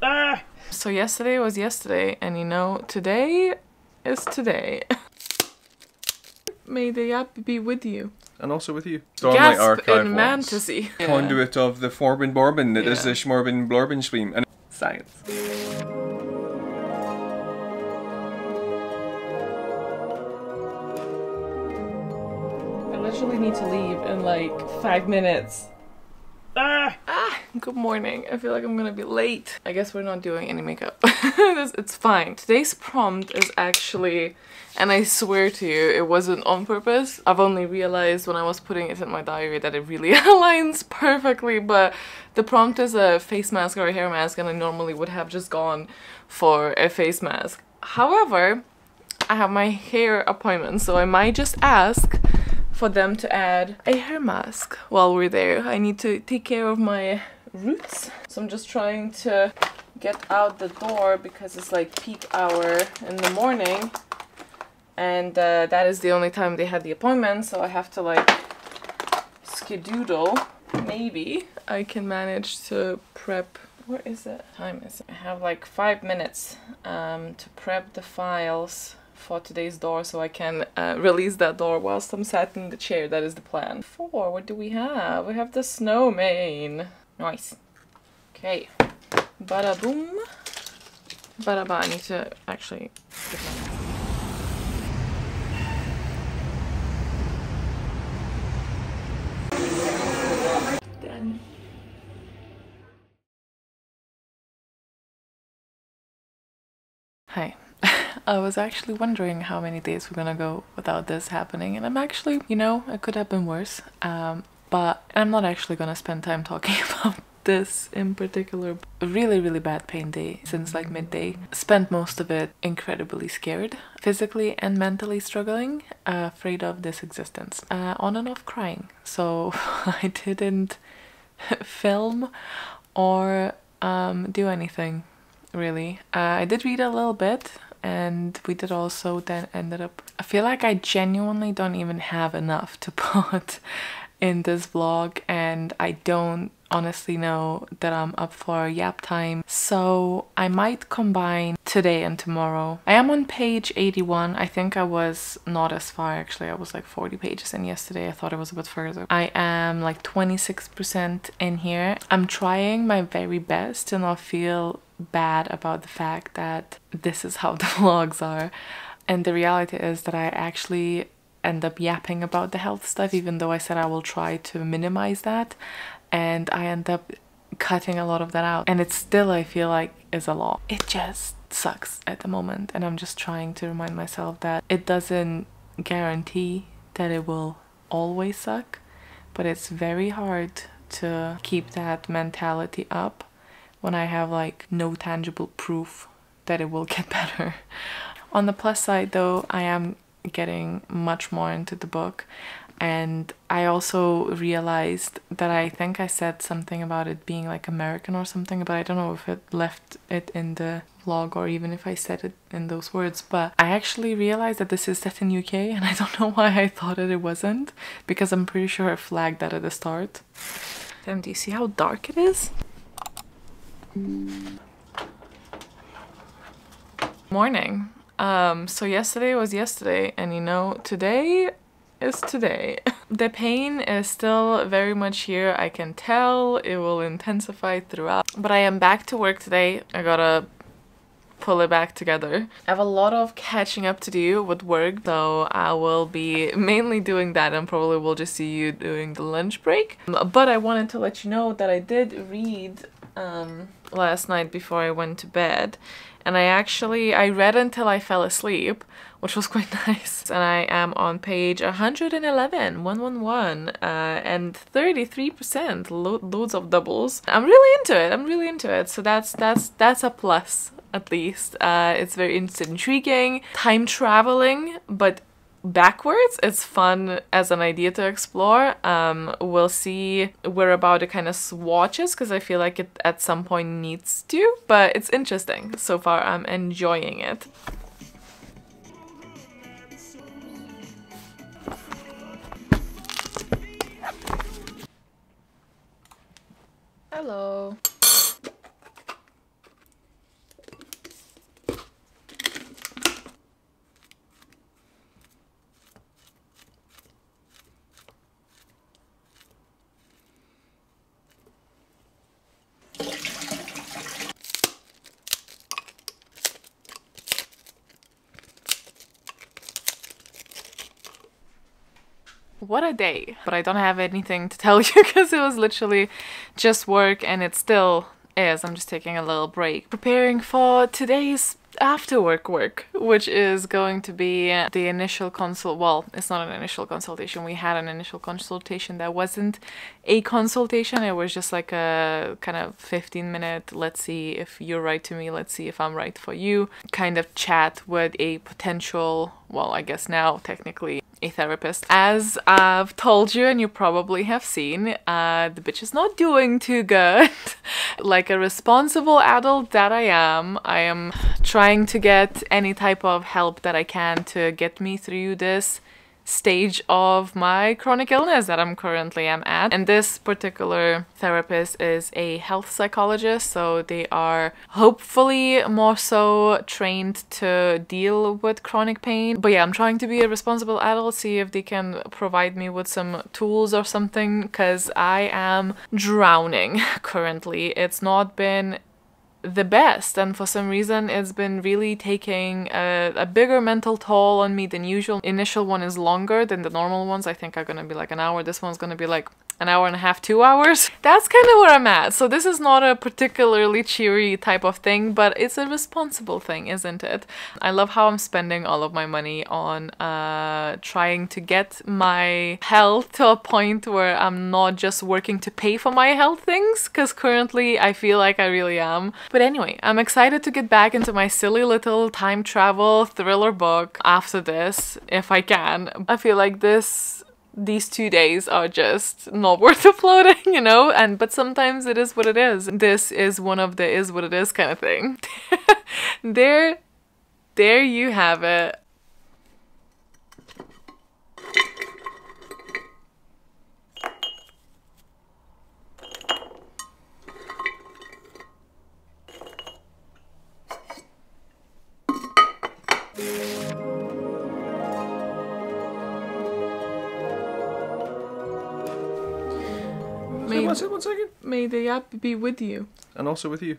Ah! So yesterday was yesterday, and you know, today is today. May the yap be with you. And also with you. Stormlight Archive in fantasy. Conduit of the Forbin Borbin that is the Schmorbin Blorbin stream. And science. I literally need to leave in like 5 minutes. Good morning. I feel like I'm gonna be late. I guess we're not doing any makeup. It's fine. Today's prompt is actually, and I swear to you, it wasn't on purpose. I've only realized when I was putting it in my diary that it really aligns perfectly, but the prompt is a face mask or a hair mask, and I normally would have just gone for a face mask. However, I have my hair appointment, so I might just ask for them to add a hair mask while we're there. I need to take care of my roots, so I'm just trying to get out the door because it's like peak hour in the morning, and that is the only time they had the appointment, so I have to like skedoodle. Maybe I can manage to prep. Where is it? Time is it? I have like 5 minutes to prep the files for today's door, so I can release that door whilst I'm sat in the chair. That is the plan. 4, what do we have? We have the snowman. Nice. Okay. Bada boom. Bada ba. I need to actually get my... Done. Hi. I was actually wondering how many days we're gonna go without this happening, and I'm actually, you know, it could have been worse, but I'm not actually gonna spend time talking about this in particular. A really bad pain day since like midday. Spent most of it incredibly scared, physically and mentally struggling, afraid of this existence, on and off crying. So I didn't film or do anything really. I did read a little bit, and we did also then ended up, I feel like I genuinely don't even have enough to put in this vlog, and I don't honestly know that I'm up for yap time, so I might combine today and tomorrow. I am on page 81. I think I was not as far actually. I was like 40 pages in yesterday. I thought it was a bit further. I am like 26% in here. I'm trying my very best to not feel bad about the fact that this is how the vlogs are, and the reality is that I actually end up yapping about the health stuff, even though I said I will try to minimize that, and I end up cutting a lot of that out, and it's still, I feel like, is a lot. It just sucks at the moment, and I'm just trying to remind myself that it doesn't guarantee that it will always suck, but it's very hard to keep that mentality up when I have like no tangible proof that it will get better. On the plus side though, I am getting much more into the book, and I also realized that I think I said something about it being like American or something, but I don't know if it left it in the vlog or even if I said it in those words, but I actually realized that this is set in UK, and I don't know why I thought it wasn't, because I'm pretty sure I flagged that at the start. Damn, do you see how dark it is? Morning. So yesterday was yesterday, and you know, today is today. The pain is still very much here. I can tell it will intensify throughout, but I am back to work today. I gotta pull it back together. I have a lot of catching up to do with work, so I will be mainly doing that, and probably will just see you during the lunch break. But I wanted to let you know that I did read last night before I went to bed, and I read until I fell asleep, which was quite nice, and I am on page 111, 111, and 33%, loads of doubles. I'm really into it, so that's a plus, at least. It's very intriguing, time traveling, but backwards. It's fun as an idea to explore. We'll see where about it kind of swatches, because I feel like it at some point needs to, but it's interesting. So far I'm enjoying it. Hello. what a day. But I don't have anything to tell you because it was literally just work, and it still is. I'm just taking a little break, preparing for today's after work, which is going to be the initial consult. Well, it's not an initial consultation. We had an initial consultation that wasn't a consultation. It was just like a kind of 15-minute, let's see if you're right to me, let's see if I'm right for you, kind of chat with a potential, well, I guess now technically a therapist. As I've told you, and you probably have seen, the bitch is not doing too good. Like a responsible adult that I am trying to get any type of help that I can to get me through this stage of my chronic illness that I'm currently at. And this particular therapist is a health psychologist, so they are hopefully more so trained to deal with chronic pain. But yeah, I'm trying to be a responsible adult, see if they can provide me with some tools or something, because I am drowning currently. It's not been the best, and for some reason it's been really taking a bigger mental toll on me than usual. Initial one is longer than the normal ones. I think are gonna be like an hour. This one's gonna be like an hour and a half, 2 hours. That's kind of where I'm at. So this is not a particularly cheery type of thing, but it's a responsible thing, isn't it? I love how I'm spending all of my money on trying to get my health to a point where I'm not just working to pay for my health things, because currently I feel like I really am. But anyway, I'm excited to get back into my silly little time travel thriller book after this, if I can. I feel like these 2 days are just not worth uploading, you know, but sometimes it is what it is. This is one of the is what it is kind of thing. There you have it. One second. May the app be with you. And also with you.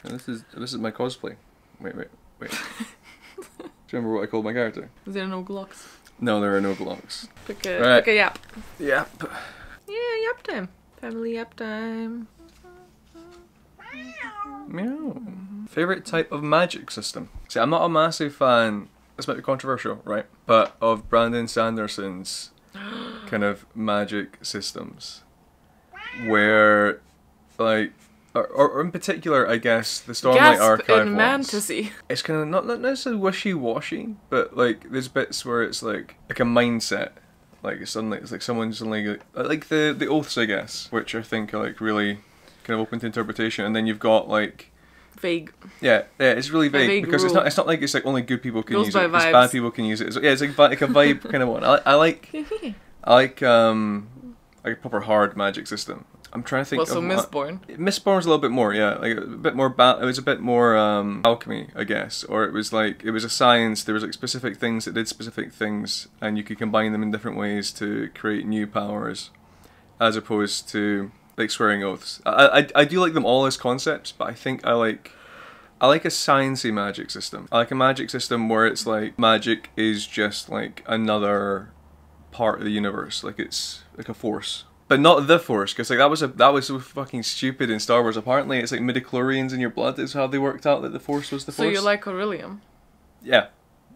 And this is my cosplay. Wait. Do you remember what I called my character? Is there no glocks? No, there are no blocks. Pick a yap. Yep. Yeah, yap time. Family yap time. Meow. Favorite type of magic system? See, I'm not a massive fan, this might be controversial, right? But of Brandon Sanderson's kind of magic systems. Where, like, or in particular, I guess, the Stormlight Archive ones. Fantasy. It's kind of not necessarily wishy-washy, but like there's bits where it's like a mindset. Like it's like someone's suddenly like the oaths, I guess, which I think are like really kind of open to interpretation, and then you've got like vague. Yeah, it's really vague because rule. it's not like it's like only good people can Goes use by it, because vibes. bad people can use it. Yeah, it's like a vibe kind of one. I like a proper hard magic system. I'm trying to think. Well, so Mistborn. Mistborn's a little bit more, yeah, like a bit more. It was a bit more alchemy, I guess, or it was a science. There was like specific things that did specific things, and you could combine them in different ways to create new powers, as opposed to like swearing oaths. I do like them all as concepts, but I think I like a sciencey magic system. I like a magic system where it's like magic is just like another part of the universe, like it's like a force. But not the Force, because like that was so fucking stupid in Star Wars. Apparently, it's like midichlorians in your blood is how they worked out that the Force was the Force. So you like Aurelium? Yeah,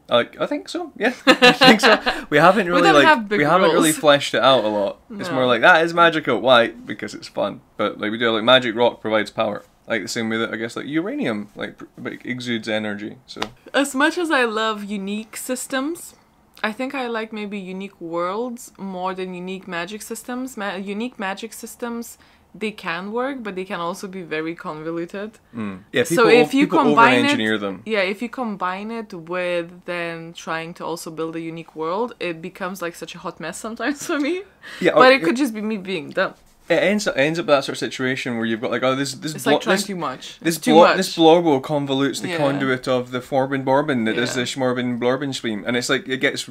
I think so. Yeah, I think so. We haven't really really fleshed it out a lot. No. It's more like that is magical. Why? Because it's fun. But like we do, like magic rock provides power. Like the same way that I guess like uranium like exudes energy. So as much as I love unique systems, I think I like maybe unique worlds more than unique magic systems. Unique magic systems, they can work, but they can also be very convoluted. Yeah, so if you combine over-engineer them. Yeah, if you combine it with then trying to also build a unique world, it becomes like such a hot mess sometimes for me. Yeah, but it could just be me being dumb. It ends up that sort of situation where you've got like, oh, this it's like trying too much. This blorbo convolutes the conduit of the Forbin Borbin that is the Schmorbin Blorbin scheme, and it's like it's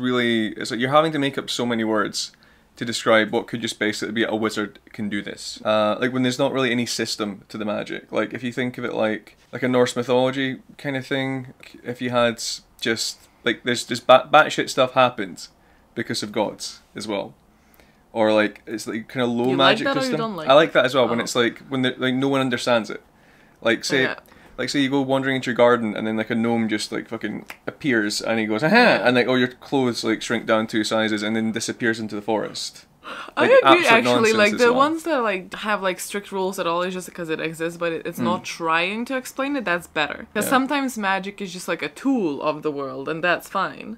like you're having to make up so many words to describe what could just basically be a wizard can do this. Like when there's not really any system to the magic. Like if you think of it like a Norse mythology kind of thing, if you had just like there's just batshit stuff happens because of gods as well. Or like it's like kind of low You magic like that system. or you don't like I like it? that as well when Oh. it's like when like no one understands it. Like say Yeah. like say you go wandering into your garden and then like a gnome just like fucking appears and he goes aha Yeah. and like all your clothes like shrink down 2 sizes and then disappears into the forest. I Like, agree absolute actually, nonsense like as the well. ones that like have like strict rules at all is just because it exists, but it's not trying to explain it, that's better. Because Yeah. sometimes magic is just like a tool of the world, and that's fine.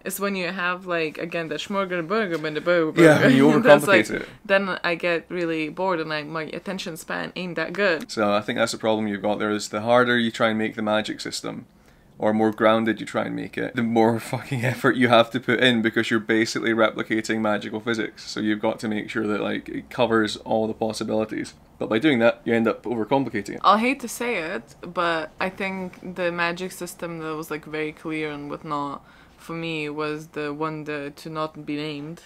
It's when you have like, again, the schmurger and the burger. Yeah, when you that's, overcomplicate like, it. then I get really bored and my attention span ain't that good. So I think that's the problem you've got there is the harder you try and make the magic system, or more grounded you try and make it, the more fucking effort you have to put in because you're basically replicating magical physics. So you've got to make sure that like it covers all the possibilities. But by doing that, you end up overcomplicating it. I'll hate to say it, but I think the magic system that was like very clear and whatnot for me was the one to not be named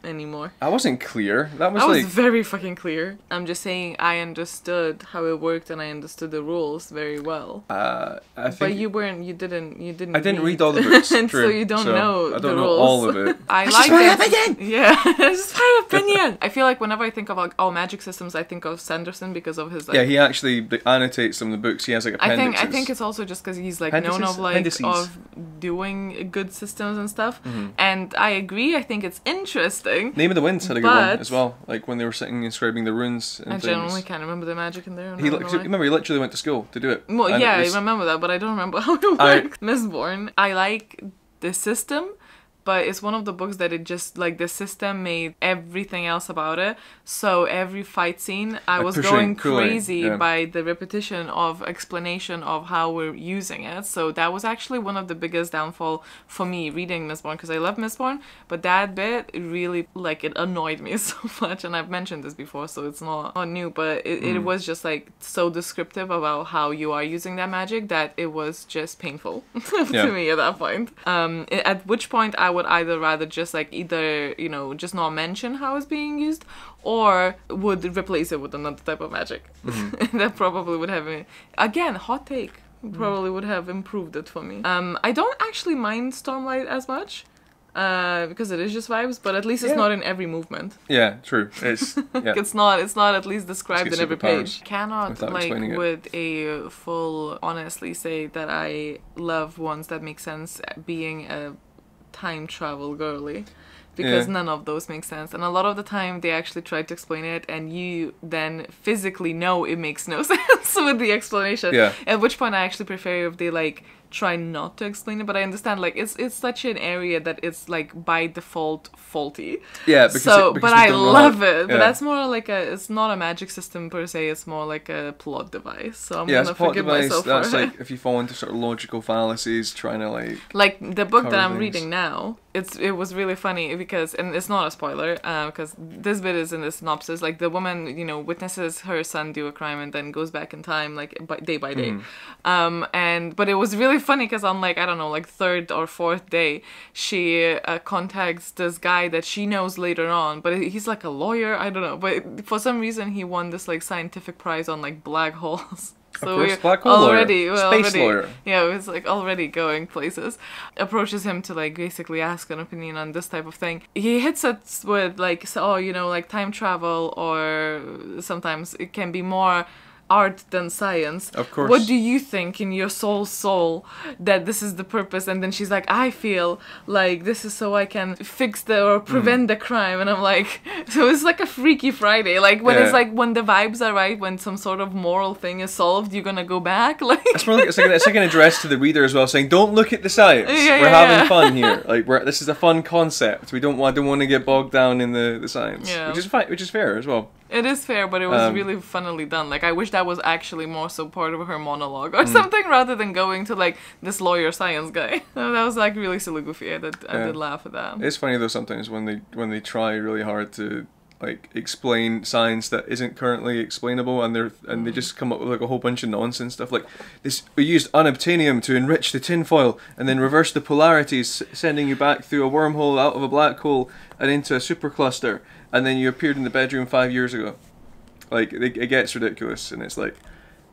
anymore. I wasn't clear. That was I was like very fucking clear. I'm just saying I understood how it worked and I understood the rules very well. I think But you didn't. I didn't read all the books, and true, so you don't know I the don't know rules. all of it. I That's like just my it. opinion! Yeah, it's just my opinion. I feel like whenever I think of like magic systems, I think of Sanderson because of his like. Yeah, he actually annotates some of the books. He has like appendixes. I think it's also just because he's like known of like Appendices. of doing good systems and stuff. Mm-hmm. And I agree. I think it's interesting. Name of the Winds had a good one But- as well. Like when they were sitting inscribing the runes and I things. generally can't remember the magic in there. He remember he literally went to school to do it. Well, And yeah, it was- I remember that, but I don't remember how it worked. Mistborn. I like the system, but it's one of the books that it just, like, the system made everything else about it. So every fight scene, I Like was pushing, going pulling, crazy yeah. by the repetition of explanation of how we're using it. So that was actually one of the biggest downfall for me reading Mistborn, because I love Mistborn, but that bit really, like, it annoyed me so much. And I've mentioned this before, so it's not new, but it was just, like, so descriptive about how you are using that magic that it was just painful to me at that point. At which point I would either rather just like either, you know, just not mention how it's being used, or would replace it with another type of magic. That probably would have, again, hot take, probably would have improved it for me. I don't actually mind Stormlight as much, because it is just vibes, but at least it's not in every movement. Yeah, true. It's yeah. It's not at least described Let's in get every superpowers page. Cannot without like explaining it. with a full honestly say that I love ones that make sense being a time travel girly, because Yeah. none of those make sense, and a lot of the time they actually try to explain it and you then physically know it makes no sense with the explanation. Yeah. At which point I actually prefer if they like try not to explain it, but I understand like it's such an area that it's like by default faulty. Yeah, because but we I don't know love how- it. But yeah. that's more like it's not a magic system per se, it's more like a plot device. So I'm Yeah, it's gonna a plot forgive device. myself That's for like it. if you fall into sort of logical fallacies, trying to Like the book that cover I'm things. reading now, it was really funny because, and it's not a spoiler, because this bit is in the synopsis. Like the woman, you know, witnesses her son do a crime and then goes back in time, like day by day. But it was really funny because on like, I don't know, like third or fourth day, she contacts this guy that she knows later on, but he's like a lawyer, I don't know, but for some reason he won this like scientific prize on like black holes. So course, we're black hole lawyer. already, Space lawyer. yeah, it was like already going places. Approaches him to like basically ask an opinion on this type of thing. He hits us with like, so, you know, like time travel, or sometimes it can be more art than science. Of course. What do you think in your soul that this is the purpose? And then she's like, I feel like this is so I can fix or prevent the crime. And I'm like, so it's like a Freaky Friday. Like when it's like when the vibes are right, when some sort of moral thing is solved, you're gonna go back. Like It's more like it's like an address to the reader as well, saying, "Don't look at the science. Yeah, we're yeah, having yeah. fun here. Like this is a fun concept. We don't want to get bogged down in the science, Yeah. which is fine, which is fair as well." It is fair, but it was really funnily done. Like, I wish that was actually more so part of her monologue or something, rather than going to, like, this lawyer science guy. That was, like, really silly goofy. I did laugh at that. It's funny though sometimes when they try really hard to like explain science that isn't currently explainable, and they just come up with like a whole bunch of nonsense stuff like this. We used unobtainium to enrich the tinfoil and then reverse the polarities, sending you back through a wormhole out of a black hole and into a supercluster, and then you appeared in the bedroom 5 years ago. Like it gets ridiculous, and it's like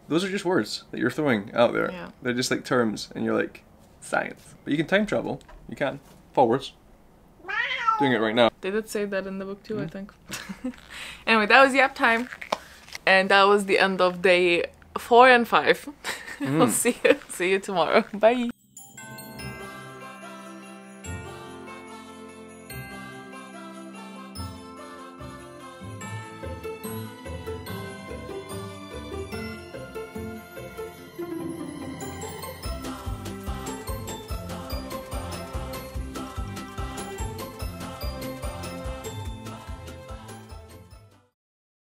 those are just words that you're throwing out there. Yeah. They're just like terms, and you're like science. But you can time travel. You can forwards. doing it right now. They did say that in the book too, I think. Anyway, that was yap time. And that was the end of day 4 and 5. I'll see you tomorrow. Bye.